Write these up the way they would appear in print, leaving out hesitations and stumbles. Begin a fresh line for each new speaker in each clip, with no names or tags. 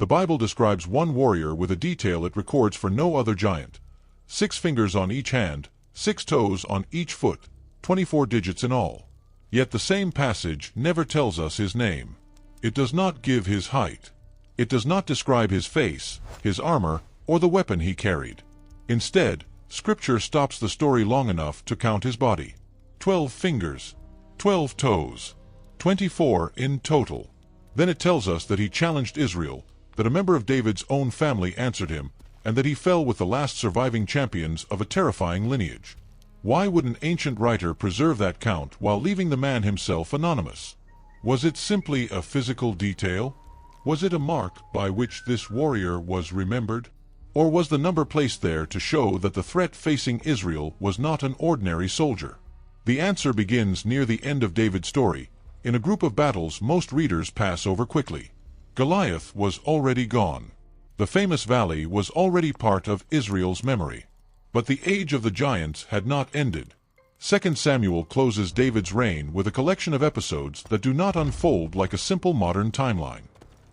The Bible describes one warrior with a detail it records for no other giant. 6 fingers on each hand, 6 toes on each foot, 24 digits in all. Yet the same passage never tells us his name. It does not give his height. It does not describe his face, his armor, or the weapon he carried. Instead, Scripture stops the story long enough to count his body. 12 fingers, 12 toes, 24 in total. Then it tells us that he challenged Israel, that a member of David's own family answered him, and that he fell with the last surviving champions of a terrifying lineage. Why would an ancient writer preserve that count while leaving the man himself anonymous? Was it simply a physical detail? Was it a mark by which this warrior was remembered? Or was the number placed there to show that the threat facing Israel was not an ordinary soldier? The answer begins near the end of David's story, in a group of battles most readers pass over quickly. Goliath was already gone. The famous valley was already part of Israel's memory. But the age of the giants had not ended. 2 Samuel closes David's reign with a collection of episodes that do not unfold like a simple modern timeline.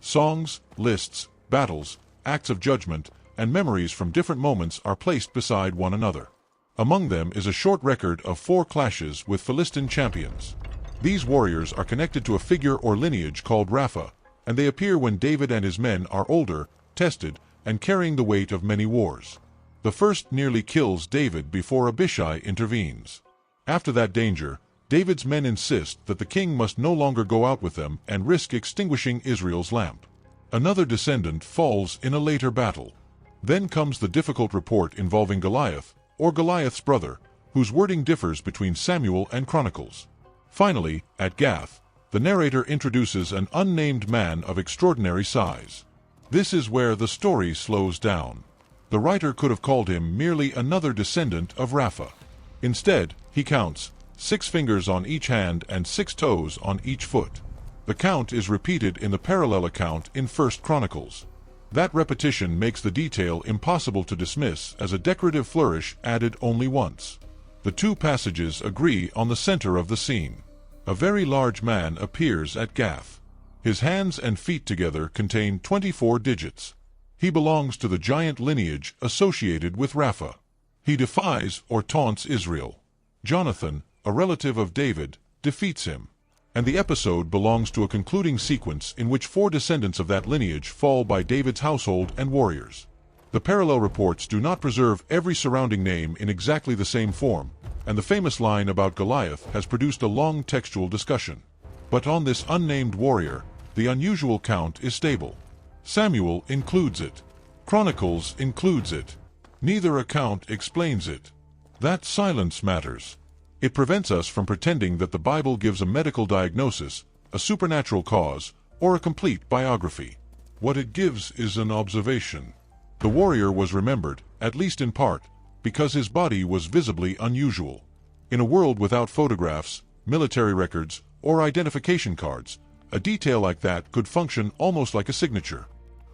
Songs, lists, battles, acts of judgment, and memories from different moments are placed beside one another. Among them is a short record of 4 clashes with Philistine champions. These warriors are connected to a figure or lineage called Rapha, and they appear when David and his men are older, tested, and carrying the weight of many wars. The first nearly kills David before Abishai intervenes. After that danger, David's men insist that the king must no longer go out with them and risk extinguishing Israel's lamp. Another descendant falls in a later battle. Then comes the difficult report involving Goliath, or Goliath's brother, whose wording differs between Samuel and Chronicles. Finally, at Gath, the narrator introduces an unnamed man of extraordinary size. This is where the story slows down. The writer could have called him merely another descendant of Rapha. Instead, he counts 6 fingers on each hand and 6 toes on each foot. The count is repeated in the parallel account in 1 Chronicles. That repetition makes the detail impossible to dismiss as a decorative flourish added only once. The 2 passages agree on the center of the scene. A very large man appears at Gath. His hands and feet together contain 24 digits. He belongs to the giant lineage associated with Rapha. He defies or taunts Israel. Jonathan, a relative of David, defeats him. And the episode belongs to a concluding sequence in which 4 descendants of that lineage fall by David's household and warriors. The parallel reports do not preserve every surrounding name in exactly the same form, and the famous line about Goliath has produced a long textual discussion. But on this unnamed warrior, the unusual count is stable. Samuel includes it. Chronicles includes it. Neither account explains it. That silence matters. It prevents us from pretending that the Bible gives a medical diagnosis, a supernatural cause, or a complete biography. What it gives is an observation. The warrior was remembered, at least in part, because his body was visibly unusual. In a world without photographs, military records, or identification cards, a detail like that could function almost like a signature.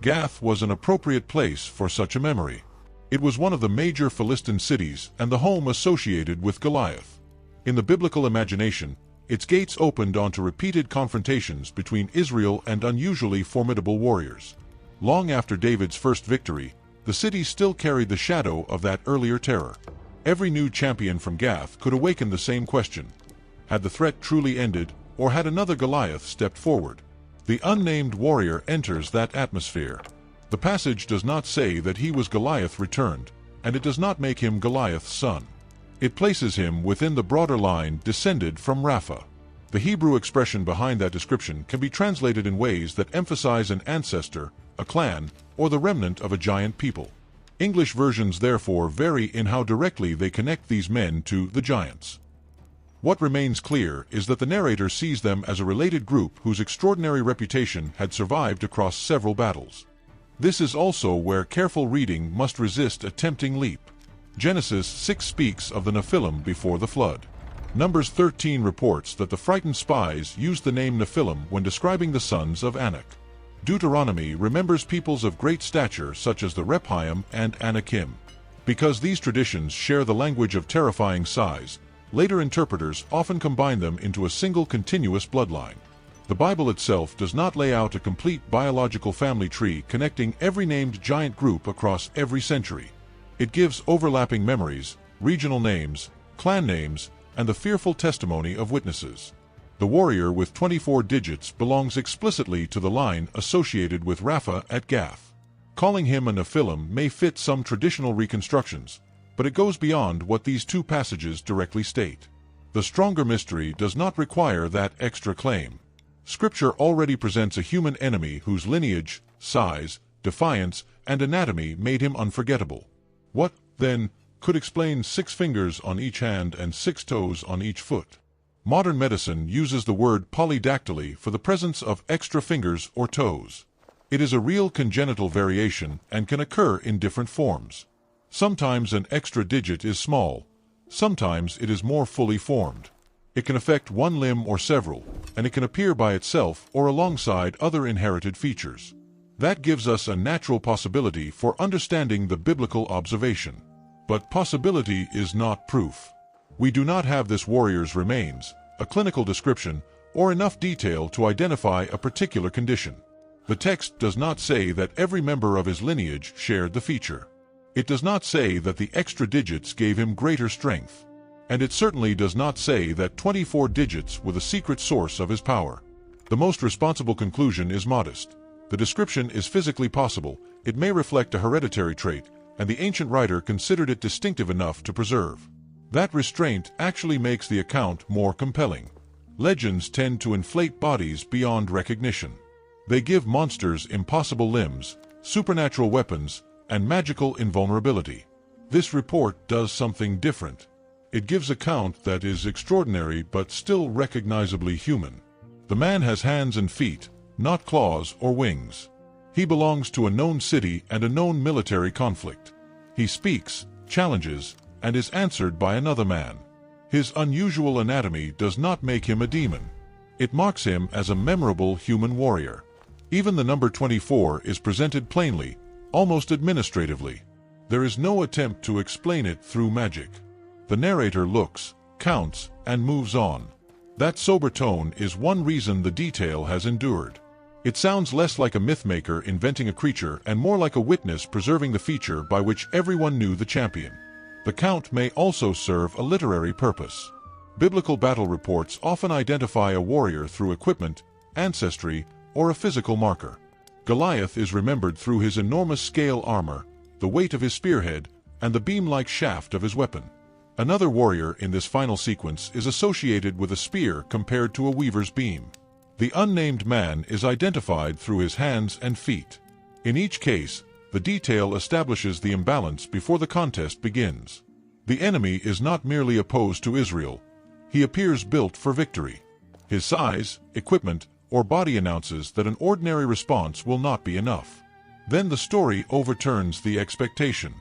Gath was an appropriate place for such a memory. It was one of the major Philistine cities and the home associated with Goliath. In the biblical imagination, its gates opened onto repeated confrontations between Israel and unusually formidable warriors. Long after David's first victory, the city still carried the shadow of that earlier terror. Every new champion from Gath could awaken the same question. Had the threat truly ended, or had another Goliath stepped forward? The unnamed warrior enters that atmosphere. The passage does not say that he was Goliath returned, and it does not make him Goliath's son. It places him within the broader line descended from Rapha. The Hebrew expression behind that description can be translated in ways that emphasize an ancestor, a clan, or the remnant of a giant people. English versions therefore vary in how directly they connect these men to the giants. What remains clear is that the narrator sees them as a related group whose extraordinary reputation had survived across several battles. This is also where careful reading must resist a tempting leap. Genesis 6 speaks of the Nephilim before the flood. Numbers 13 reports that the frightened spies used the name Nephilim when describing the sons of Anak. Deuteronomy remembers peoples of great stature such as the Rephaim and Anakim. Because these traditions share the language of terrifying size, later interpreters often combine them into a single continuous bloodline. The Bible itself does not lay out a complete biological family tree connecting every named giant group across every century. It gives overlapping memories, regional names, clan names, and the fearful testimony of witnesses. The warrior with 24 digits belongs explicitly to the line associated with Rapha at Gath. Calling him a Nephilim may fit some traditional reconstructions, but it goes beyond what these two passages directly state. The stronger mystery does not require that extra claim. Scripture already presents a human enemy whose lineage, size, defiance, and anatomy made him unforgettable. What, then, could explain 6 fingers on each hand and 6 toes on each foot? Modern medicine uses the word polydactyly for the presence of extra fingers or toes. It is a real congenital variation and can occur in different forms. Sometimes an extra digit is small, sometimes it is more fully formed. It can affect one limb or several, and it can appear by itself or alongside other inherited features. That gives us a natural possibility for understanding the biblical observation. But possibility is not proof. We do not have this warrior's remains, a clinical description, or enough detail to identify a particular condition. The text does not say that every member of his lineage shared the feature. It does not say that the extra digits gave him greater strength. And it certainly does not say that 24 digits were the secret source of his power. The most responsible conclusion is modest. The description is physically possible, it may reflect a hereditary trait, and the ancient writer considered it distinctive enough to preserve. That restraint actually makes the account more compelling. Legends tend to inflate bodies beyond recognition. They give monsters impossible limbs, supernatural weapons, and magical invulnerability. This report does something different. It gives a count that is extraordinary but still recognizably human. The man has hands and feet, not claws or wings. He belongs to a known city and a known military conflict. He speaks, challenges, and is answered by another man. His unusual anatomy does not make him a demon. It marks him as a memorable human warrior. Even the number 24 is presented plainly, almost administratively. There is no attempt to explain it through magic. The narrator looks, counts, and moves on. That sober tone is one reason the detail has endured. It sounds less like a mythmaker inventing a creature and more like a witness preserving the feature by which everyone knew the champion. The count may also serve a literary purpose. Biblical battle reports often identify a warrior through equipment, ancestry, or a physical marker. Goliath is remembered through his enormous scale armor, the weight of his spearhead, and the beam-like shaft of his weapon. Another warrior in this final sequence is associated with a spear compared to a weaver's beam. The unnamed man is identified through his hands and feet. In each case, the detail establishes the imbalance before the contest begins. The enemy is not merely opposed to Israel. He appears built for victory. His size, equipment, or body announces that an ordinary response will not be enough. Then the story overturns the expectation.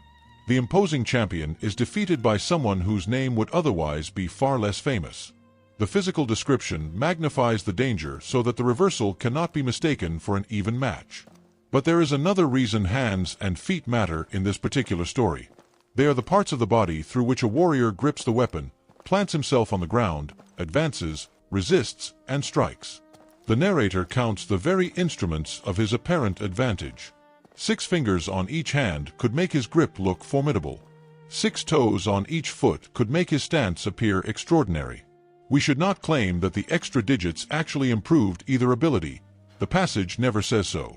The imposing champion is defeated by someone whose name would otherwise be far less famous. The physical description magnifies the danger so that the reversal cannot be mistaken for an even match. But there is another reason hands and feet matter in this particular story. They are the parts of the body through which a warrior grips the weapon, plants himself on the ground, advances, resists, and strikes. The narrator counts the very instruments of his apparent advantage. 6 fingers on each hand could make his grip look formidable. 6 toes on each foot could make his stance appear extraordinary. We should not claim that the extra digits actually improved either ability. The passage never says so.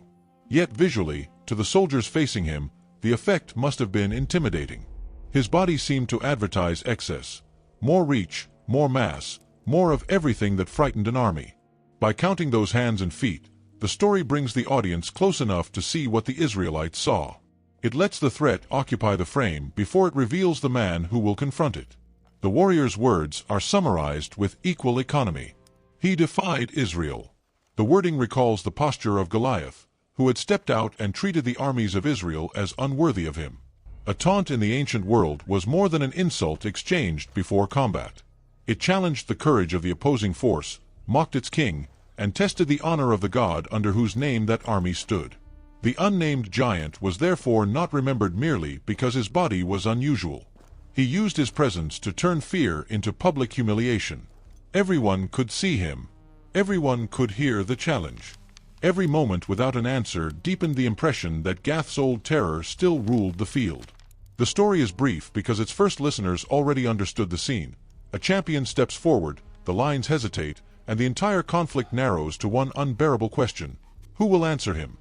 Yet visually, to the soldiers facing him, the effect must have been intimidating. His body seemed to advertise excess. More reach, more mass, more of everything that frightened an army. By counting those hands and feet, the story brings the audience close enough to see what the Israelites saw. It lets the threat occupy the frame before it reveals the man who will confront it. The warrior's words are summarized with equal economy. He defied Israel. The wording recalls the posture of Goliath, who had stepped out and treated the armies of Israel as unworthy of him. A taunt in the ancient world was more than an insult exchanged before combat. It challenged the courage of the opposing force, mocked its king, and tested the honor of the God under whose name that army stood. The unnamed giant was therefore not remembered merely because his body was unusual. He used his presence to turn fear into public humiliation. Everyone could see him. Everyone could hear the challenge. Every moment without an answer deepened the impression that Gath's old terror still ruled the field. The story is brief because its first listeners already understood the scene. A champion steps forward, the lines hesitate, and the entire conflict narrows to one unbearable question: who will answer him?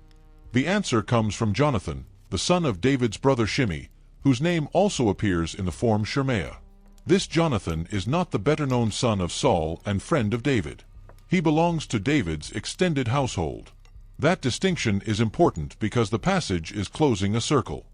The answer comes from Jonathan, the son of David's brother Shimei, whose name also appears in the form Shemaiah. This Jonathan is not the better-known son of Saul and friend of David. He belongs to David's extended household. That distinction is important because the passage is closing a circle.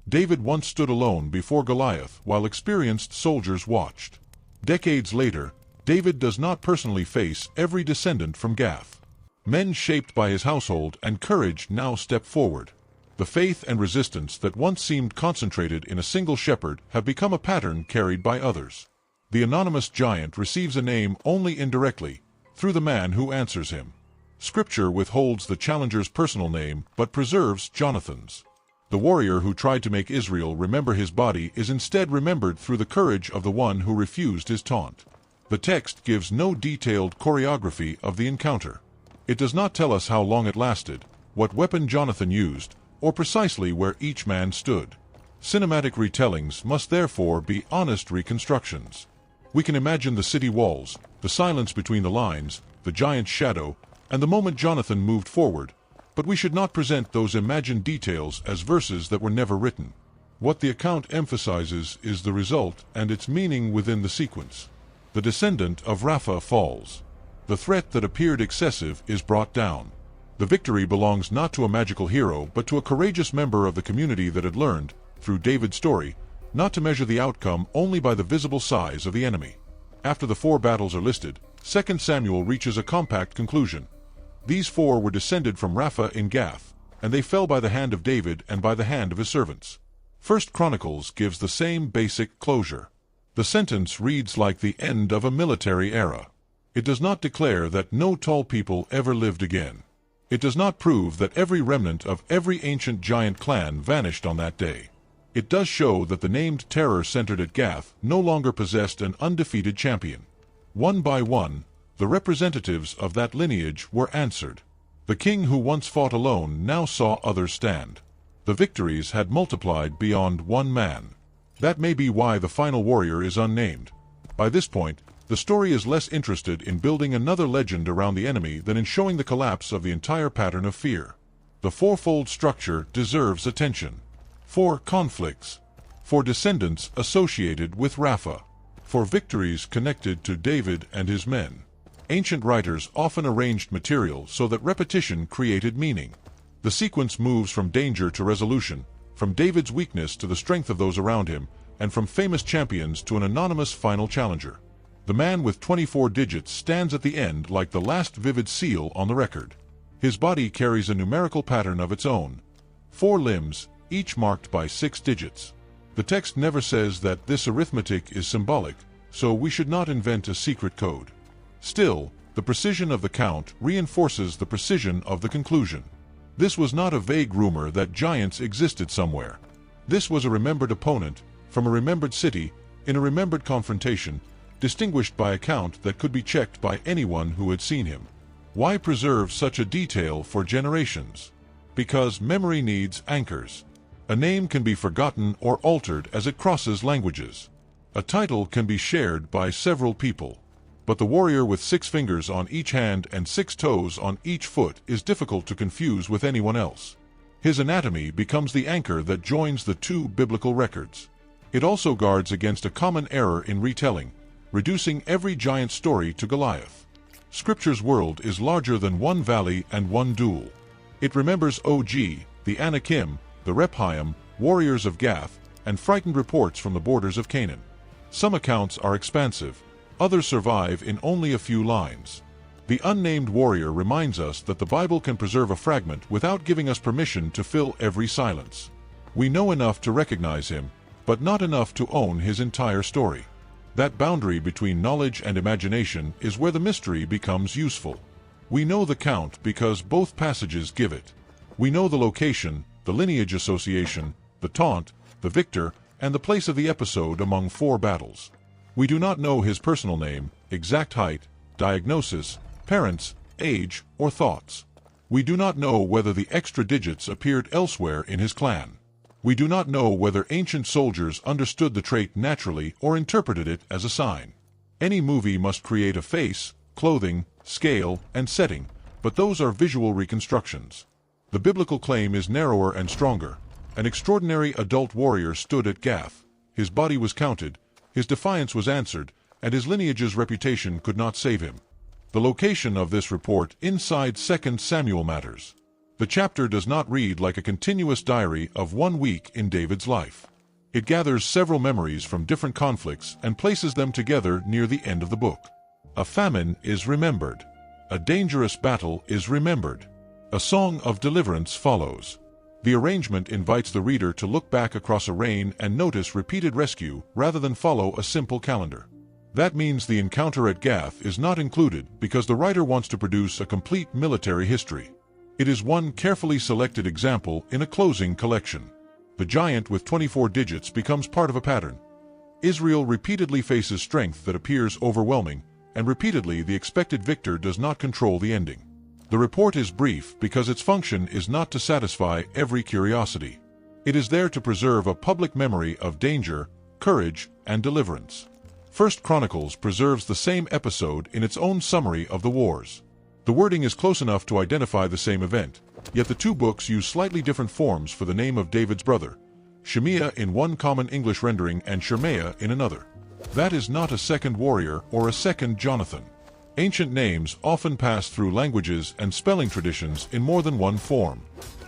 David once stood alone before Goliath while experienced soldiers watched. Decades later, David does not personally face every descendant from Gath. Men shaped by his household and courage now step forward. The faith and resistance that once seemed concentrated in a single shepherd have become a pattern carried by others. The anonymous giant receives a name only indirectly, through the man who answers him. Scripture withholds the challenger's personal name but preserves Jonathan's. The warrior who tried to make Israel remember his body is instead remembered through the courage of the one who refused his taunt. The text gives no detailed choreography of the encounter. It does not tell us how long it lasted, what weapon Jonathan used, or precisely where each man stood. Cinematic retellings must therefore be honest reconstructions. We can imagine the city walls, the silence between the lines, the giant's shadow, and the moment Jonathan moved forward, but we should not present those imagined details as verses that were never written. What the account emphasizes is the result and its meaning within the sequence. The descendant of Rapha falls. The threat that appeared excessive is brought down. The victory belongs not to a magical hero but to a courageous member of the community that had learned, through David's story, not to measure the outcome only by the visible size of the enemy. After the 4 battles are listed, 2 Samuel reaches a compact conclusion. These 4 were descended from Rapha in Gath, and they fell by the hand of David and by the hand of his servants. 1 Chronicles gives the same basic closure. The sentence reads like the end of a military era. It does not declare that no tall people ever lived again. It does not prove that every remnant of every ancient giant clan vanished on that day. It does show that the named terror centered at Gath no longer possessed an undefeated champion. One by one, the representatives of that lineage were answered. The king who once fought alone now saw others stand. The victories had multiplied beyond one man. That may be why the final warrior is unnamed. By this point, the story is less interested in building another legend around the enemy than in showing the collapse of the entire pattern of fear. The fourfold structure deserves attention. 4 conflicts. 4 descendants associated with Rapha. 4 victories connected to David and his men. Ancient writers often arranged material so that repetition created meaning. The sequence moves from danger to resolution, from David's weakness to the strength of those around him, and from famous champions to an anonymous final challenger. The man with 24 digits stands at the end like the last vivid seal on the record. His body carries a numerical pattern of its own. 4 limbs, each marked by 6 digits. The text never says that this arithmetic is symbolic, so we should not invent a secret code. Still, the precision of the count reinforces the precision of the conclusion. This was not a vague rumor that giants existed somewhere. This was a remembered opponent, from a remembered city, in a remembered confrontation, distinguished by a count that could be checked by anyone who had seen him. Why preserve such a detail for generations? Because memory needs anchors. A name can be forgotten or altered as it crosses languages. A title can be shared by several people. But the warrior with 6 fingers on each hand and 6 toes on each foot is difficult to confuse with anyone else. His anatomy becomes the anchor that joins the 2 biblical records. It also guards against a common error in retelling, reducing every giant story to Goliath. Scripture's world is larger than one valley and one duel. It remembers Og, the Anakim, the Rephaim, warriors of Gath, and frightened reports from the borders of Canaan. Some accounts are expansive, others survive in only a few lines. The unnamed warrior reminds us that the Bible can preserve a fragment without giving us permission to fill every silence. We know enough to recognize him, but not enough to own his entire story. That boundary between knowledge and imagination is where the mystery becomes useful. We know the count because both passages give it. We know the location, the lineage association, the taunt, the victor, and the place of the episode among 4 battles. We do not know his personal name, exact height, diagnosis, parents, age, or thoughts. We do not know whether the extra digits appeared elsewhere in his clan. We do not know whether ancient soldiers understood the trait naturally or interpreted it as a sign. Any movie must create a face, clothing, scale, and setting, but those are visual reconstructions. The biblical claim is narrower and stronger. An extraordinary adult warrior stood at Gath. His body was counted, his defiance was answered, and his lineage's reputation could not save him. The location of this report inside 2 Samuel matters. The chapter does not read like a continuous diary of 1 week in David's life. It gathers several memories from different conflicts and places them together near the end of the book. A famine is remembered. A dangerous battle is remembered. A song of deliverance follows. The arrangement invites the reader to look back across a reign and notice repeated rescue rather than follow a simple calendar. That means the encounter at Gath is not included because the writer wants to produce a complete military history. It is one carefully selected example in a closing collection. The giant with 24 digits becomes part of a pattern. Israel repeatedly faces strength that appears overwhelming, and repeatedly the expected victor does not control the ending. The report is brief because its function is not to satisfy every curiosity. It is there to preserve a public memory of danger, courage, and deliverance. 1 Chronicles preserves the same episode in its own summary of the wars. The wording is close enough to identify the same event, yet the two books use slightly different forms for the name of David's brother, Shemaiah in one common English rendering and Shemaiah in another. That is not a second warrior or a second Jonathan. Ancient names often pass through languages and spelling traditions in more than one form.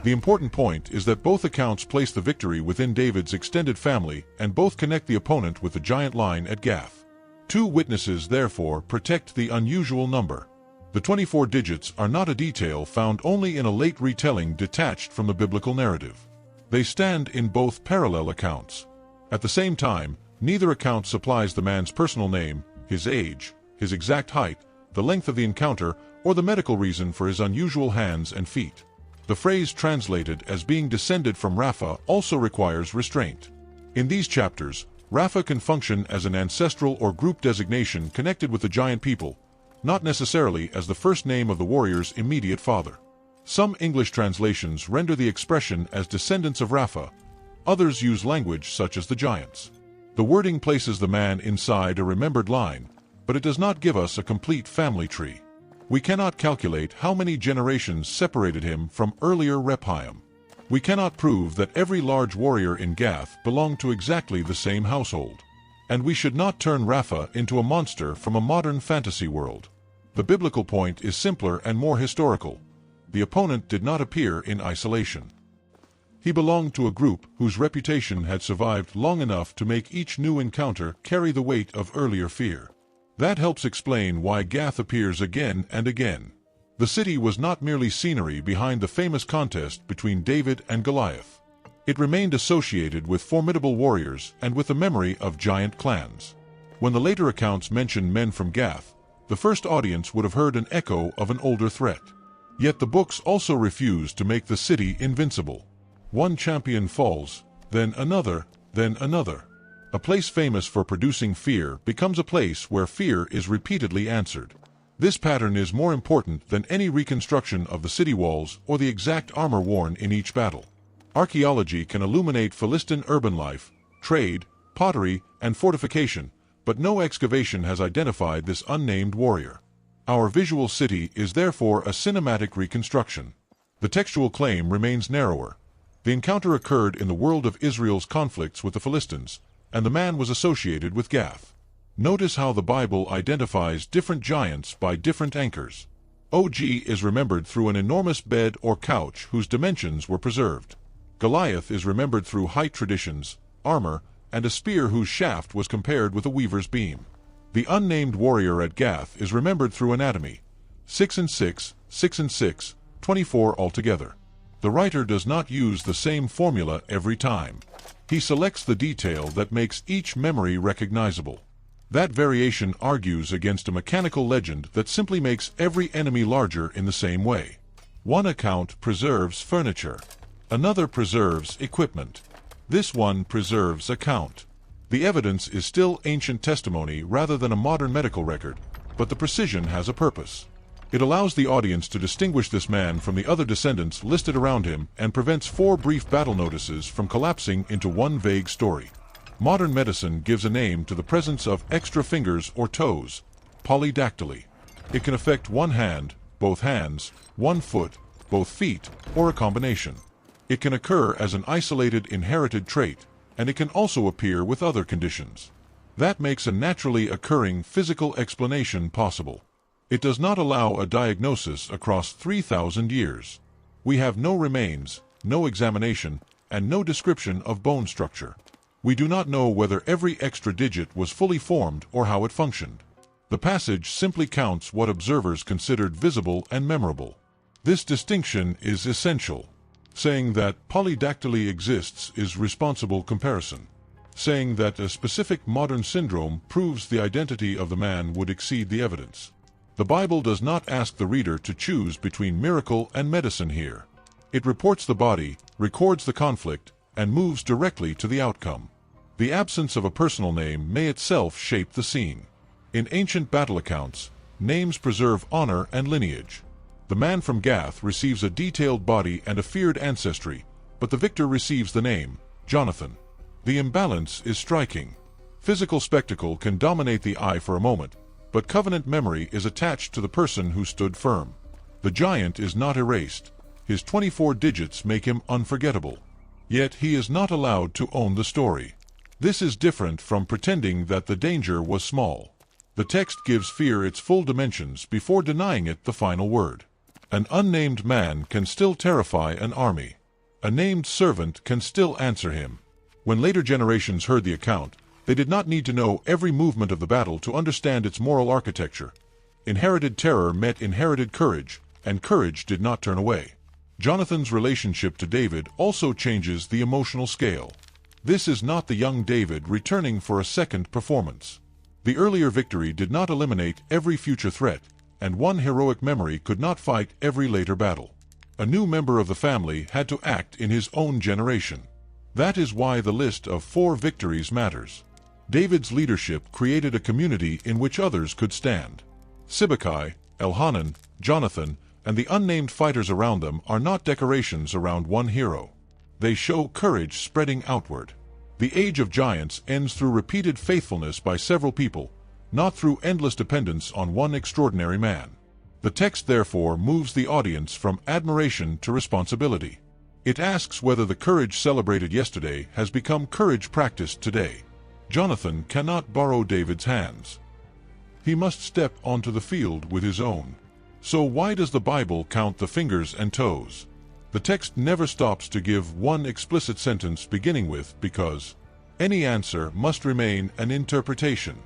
The important point is that both accounts place the victory within David's extended family and both connect the opponent with the giant line at Gath. Two witnesses therefore protect the unusual number. The 24 digits are not a detail found only in a late retelling detached from the biblical narrative. They stand in both parallel accounts. At the same time, neither account supplies the man's personal name, his age, his exact height, the length of the encounter, or the medical reason for his unusual hands and feet. The phrase translated as being descended from Rapha also requires restraint. In these chapters, Rapha can function as an ancestral or group designation connected with the giant people, not necessarily as the first name of the warrior's immediate father. Some English translations render the expression as descendants of Rapha. Others use language such as the giants. The wording places the man inside a remembered line, but it does not give us a complete family tree. We cannot calculate how many generations separated him from earlier Rephaim. We cannot prove that every large warrior in Gath belonged to exactly the same household. And we should not turn Rapha into a monster from a modern fantasy world. The biblical point is simpler and more historical. The opponent did not appear in isolation. He belonged to a group whose reputation had survived long enough to make each new encounter carry the weight of earlier fear. That helps explain why Gath appears again and again. The city was not merely scenery behind the famous contest between David and Goliath. It remained associated with formidable warriors and with the memory of giant clans. When the later accounts mention men from Gath, the first audience would have heard an echo of an older threat. Yet the books also refuse to make the city invincible. One champion falls, then another, then another. A place famous for producing fear becomes a place where fear is repeatedly answered. This pattern is more important than any reconstruction of the city walls or the exact armor worn in each battle. Archaeology can illuminate Philistine urban life, trade, pottery, and fortification, but no excavation has identified this unnamed warrior. Our visual city is therefore a cinematic reconstruction. The textual claim remains narrower. The encounter occurred in the world of Israel's conflicts with the Philistines, and the man was associated with Gath. Notice how the Bible identifies different giants by different anchors. Og is remembered through an enormous bed or couch whose dimensions were preserved. Goliath is remembered through height traditions, armor, and a spear whose shaft was compared with a weaver's beam. The unnamed warrior at Gath is remembered through anatomy. 6 and 6, 6 and 6, 24 altogether. The writer does not use the same formula every time. He selects the detail that makes each memory recognizable. That variation argues against a mechanical legend that simply makes every enemy larger in the same way. One account preserves furniture. Another preserves equipment. This one preserves a count. The evidence is still ancient testimony rather than a modern medical record, but the precision has a purpose. It allows the audience to distinguish this man from the other descendants listed around him and prevents 4 brief battle notices from collapsing into one vague story. Modern medicine gives a name to the presence of extra fingers or toes, polydactyly. It can affect one hand, both hands, one foot, both feet, or a combination. It can occur as an isolated inherited trait, and it can also appear with other conditions. That makes a naturally occurring physical explanation possible. It does not allow a diagnosis across 3,000 years. We have no remains, no examination, and no description of bone structure. We do not know whether every extra digit was fully formed or how it functioned. The passage simply counts what observers considered visible and memorable. This distinction is essential. Saying that polydactyly exists is responsible comparison. Saying that a specific modern syndrome proves the identity of the man would exceed the evidence. The Bible does not ask the reader to choose between miracle and medicine here. It reports the body, records the conflict, and moves directly to the outcome. The absence of a personal name may itself shape the scene. In ancient battle accounts, names preserve honor and lineage. The man from Gath receives a detailed body and a feared ancestry, but the victor receives the name, Jonathan. The imbalance is striking. Physical spectacle can dominate the eye for a moment, but covenant memory is attached to the person who stood firm. The giant is not erased. His 24 digits make him unforgettable. Yet he is not allowed to own the story. This is different from pretending that the danger was small. The text gives fear its full dimensions before denying it the final word. An unnamed man can still terrify an army. A named servant can still answer him. When later generations heard the account, they did not need to know every movement of the battle to understand its moral architecture. Inherited terror met inherited courage, and courage did not turn away. Jonathan's relationship to David also changes the emotional scale. This is not the young David returning for a second performance. The earlier victory did not eliminate every future threat, and one heroic memory could not fight every later battle. A new member of the family had to act in his own generation. That is why the list of 4 victories matters. David's leadership created a community in which others could stand. Sibbecai, Elhanan, Jonathan, and the unnamed fighters around them are not decorations around one hero. They show courage spreading outward. The age of giants ends through repeated faithfulness by several people, not through endless dependence on one extraordinary man. The text therefore moves the audience from admiration to responsibility. It asks whether the courage celebrated yesterday has become courage practiced today. Jonathan cannot borrow David's hands. He must step onto the field with his own. So why does the Bible count the fingers and toes? The text never stops to give one explicit sentence beginning with because. Any answer must remain an interpretation.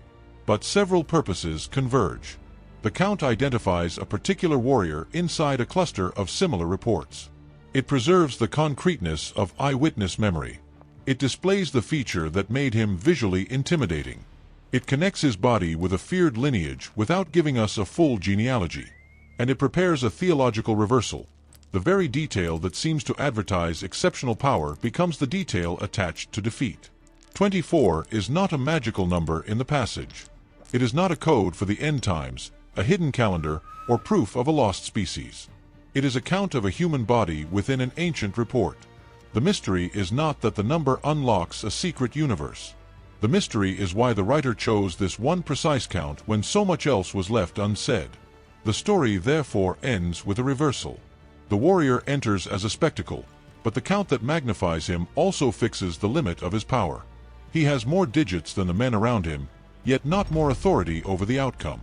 But several purposes converge. The count identifies a particular warrior inside a cluster of similar reports. It preserves the concreteness of eyewitness memory. It displays the feature that made him visually intimidating. It connects his body with a feared lineage without giving us a full genealogy. And it prepares a theological reversal. The very detail that seems to advertise exceptional power becomes the detail attached to defeat. 24 is not a magical number in the passage. It is not a code for the end times, a hidden calendar, or proof of a lost species. It is a count of a human body within an ancient report. The mystery is not that the number unlocks a secret universe. The mystery is why the writer chose this one precise count when so much else was left unsaid. The story therefore ends with a reversal. The warrior enters as a spectacle, but the count that magnifies him also fixes the limit of his power. He has more digits than the men around him, yet not more authority over the outcome.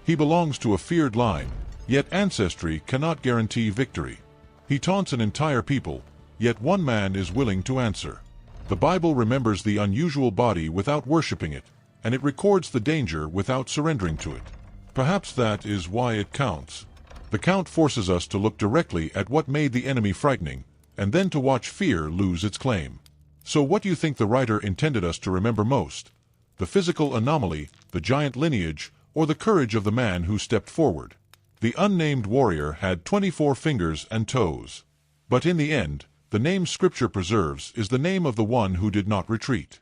He belongs to a feared line, yet ancestry cannot guarantee victory. He taunts an entire people, yet one man is willing to answer. The Bible remembers the unusual body without worshiping it, and it records the danger without surrendering to it. Perhaps that is why it counts. The count forces us to look directly at what made the enemy frightening, and then to watch fear lose its claim. So what do you think the writer intended us to remember most? The physical anomaly, the giant lineage, or the courage of the man who stepped forward? The unnamed warrior had 24 fingers and toes. But in the end, the name Scripture preserves is the name of the one who did not retreat.